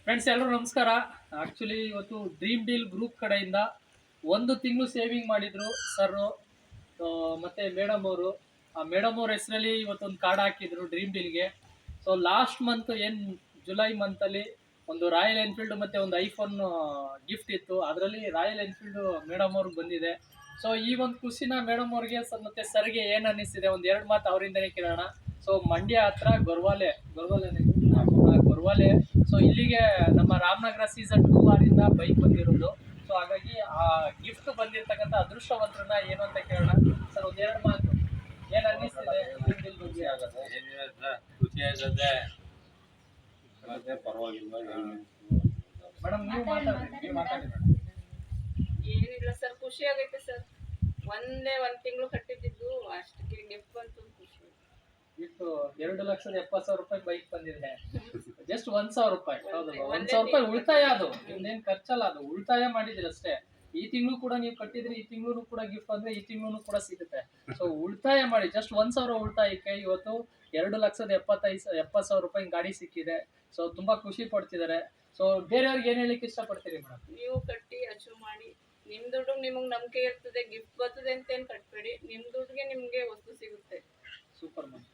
Friends ಎಲ್ಲರೂ ನಮಸ್ಕಾರ. Actually ಇವತ್ತು ಡ್ರೀಮ್ ಡೀಲ್ ಗ್ರೂಪ್ ಕಡೆಯಿಂದ 1 ತಿಂಗಳು ಸೇವಿಂಗ್ ಮಾಡಿದ್ರು ಸರ್ ಮತ್ತೆ ಮೇಡಮ್ ಅವರು. ಆ ಮೇಡಮ್ ಅವ್ರ ಹೆಸರಲ್ಲಿ ಇವತ್ತೊಂದು ಕಾರ್ಡ್ ಹಾಕಿದ್ರು ಡ್ರೀಮ್ ಡೀಲ್ಗೆ. ಸೊ ಲಾಸ್ಟ್ ಮಂತ್ ಏನು ಜುಲೈ ಮಂತಲ್ಲಿ ಒಂದು ರಾಯಲ್ ಎನ್ಫೀಲ್ಡ್ ಮತ್ತೆ ಒಂದು ಐಫೋನ್ ಗಿಫ್ಟ್ ಇತ್ತು. ಅದರಲ್ಲಿ ರಾಯಲ್ ಎನ್ಫೀಲ್ಡ್ ಮೇಡಮ್ ಅವ್ರಿಗೆ ಬಂದಿದೆ. ಸೊ ಈ ಒಂದು ಖುಷಿನ ಮೇಡಮ್ ಅವ್ರಿಗೆ ಮತ್ತೆ ಸರ್ಗೆ ಏನು ಅನ್ನಿಸ್ತಿದೆ ಒಂದು ಎರಡು ಮಾತು ಅವರಿಂದನೇ ಕೇಳೋಣ. ಸೊ ಮಂಡ್ಯ ಹತ್ರ ಗೊರ್ವಾಲೆ. ಸೊ ಇಲ್ಲಿಗೆ ನಮ್ಮ ರಾಮನಗರ ಸೀಸನ್ 2 ವಾರಿಂದ ಬೈಕ್ ಬಂದಿರೋದು. ಸೊ ಹಾಗಾಗಿ ಆ ಗಿಫ್ಟ್ ಬಂದಿರ್ತಕ್ಕಂಥ ಅದೃಷ್ಟವಂತರನ್ನ ಏನು ಅಂತ ಕೇಳೋಣ. ಸರ್ ಒಂದೆರಡು ಮಾತು ಏನ್ ಅನ್ನಿಸ್ತಿದೆ ಖುಷಿ ಆಗುತ್ತೆ. ಪರವಾಗಿಲ್ಲ ಮೇಡಮ್, ನೀವು ಮಾತಾಡಿ ಮೇಡಮ್. ಏನಿಲ್ಲ ಸರ್, ಖುಷಿ ಆಗೈತೆ ಸರ್. ಒಂದ್ ತಿಂಗಳು ಕಟ್ಟಿದ್ದು ಅಷ್ಟಕ್ಕೆ ಗಿಫ್ಟ್ ಬಂತು, ಖುಷಿ. ಗಿಫ್ಟ್ 2,70,000 ರೂಪಾಯಿ ಬೈಕ್ ಬಂದಿದೆ. ಜಸ್ಟ್ 1,000 ರೂಪಾಯಿ. ಹೌದಲ್ಲ, 1,000 ರೂಪಾಯಿ ಉಳಿತಾಯ. ಅದು ನಿಮ್ದೇನ್ ಖರ್ಚಲ್ಲ, ಅದು ಉಳಿತಾಯ ಮಾಡಿದ್ರಿ ಅಷ್ಟೇ. ಈ ತಿಂಗಳು ಕೂಡ ನೀವು ಕಟ್ಟಿದ್ರಿ, ಈ ತಿಂಗಳು ಕೂಡ ಗಿಫ್ಟ್ ಅಂದ್ರೆ ಈ ತಿಂಗಳು ಕೂಡ ಸಿಗುತ್ತೆ. ಸೊ ಉಳಿತಾಯ ಮಾಡಿ ಜಸ್ಟ್ 1,000 ಉಳಿತಾಯಕ್ಕೆ ಇವತ್ತು 2,70,000 ರೂಪಾಯಿ ಗಾಡಿ ಸಿಕ್ಕಿದೆ. ಸೊ ತುಂಬಾ ಖುಷಿ ಪಡ್ತಿದ್ದಾರೆ. ಸೊ ಬೇರೆಯವ್ರಿಗೆ ಏನ್ ಹೇಳಿಕ್ಕೆ ಇಷ್ಟಪಡ್ತೀರಿ ಮೇಡಮ್? ನೀವು ಕಟ್ಟಿ ಅಚೀವ್ ಮಾಡಿ. ನಿಮ್ ದುಡ್ಡು ನಿಮಗ್ ನಂಬಿಕೆ ಇರ್ತದೆ. ಗಿಫ್ಟ್ ಬರ್ತದೆ ಅಂತ ಏನ್ ಕಟ್ಬೇಡಿ. ನಿಮ್ ದುಡ್ಡಿಗೆ ನಿಮ್ಗೆ ವಸ್ತು ಸಿಗುತ್ತೆ. Super ma'am.